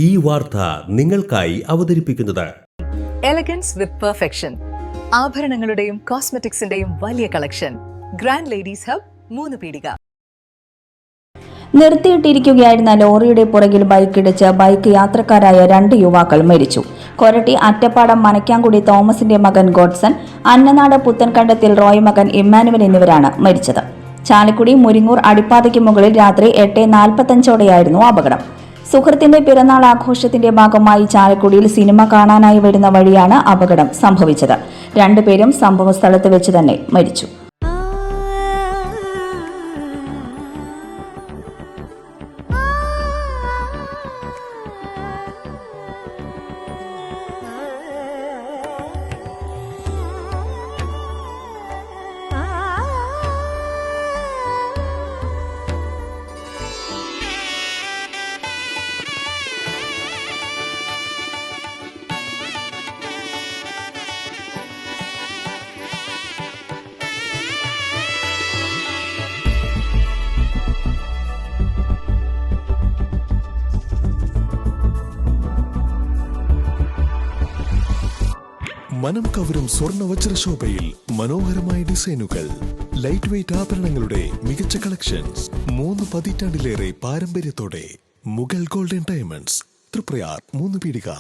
ഈ വാർത്ത നിങ്ങൾക്കായി അവതരിപ്പിക്കുന്നത് എലഗൻസ് വിത്ത് പെർഫെക്ഷൻ. ആഭരണങ്ങളുടെയും കോസ്മെറ്റിക്സിന്റെയും വലിയ കളക്ഷൻ. ഗ്രാൻഡ് ലേഡീസ് ഹബ്, 3 പീടിക. നിർത്തിയിട്ടിരിക്കുകയായിരുന്ന ലോറിയുടെ പുറകിൽ ബൈക്കിടിച്ച് ബൈക്ക് യാത്രക്കാരായ 2 യുവാക്കൾ മരിച്ചു. കൊരട്ടി അറ്റപ്പാടം മനക്കാംകുടി തോമസിന്റെ മകൻ ഗോഡ്സൺ, അന്നനാട് പുത്തൻകണ്ടത്തിൽ റോയ് മകൻ ഇമ്മാനുവൽ എന്നിവരാണ് മരിച്ചത്. ചാലക്കുടി മുരിങ്ങൂർ അടിപ്പാതയ്ക്ക് മുകളിൽ രാത്രി 8:45ഓടെയായിരുന്നു അപകടം. സുഹൃത്തിന്റെ പിറന്നാൾ ആഘോഷത്തിന്റെ ഭാഗമായി ചാലക്കുടിയിൽ സിനിമ കാണാനായി വരുന്ന വഴിയാണ് അപകടം സംഭവിച്ചത്. 2 പേരും സംഭവസ്ഥലത്ത് വെച്ച് തന്നെ മരിച്ചു. മനം കവരും സ്വർണ്ണ വജ്രശോഭയിൽ മനോഹരമായ ഡിസൈനുകൾ, ലൈറ്റ് വെയ്റ്റ് ആഭരണങ്ങളുടെ മികച്ച കളക്ഷൻസ്, 3 പതിറ്റാണ്ടിലേറെ പാരമ്പര്യത്തോടെ മുഗൾ ഗോൾഡൻ ഡയമണ്ട്സ്, തൃപ്രയാർ 3 പീടിക.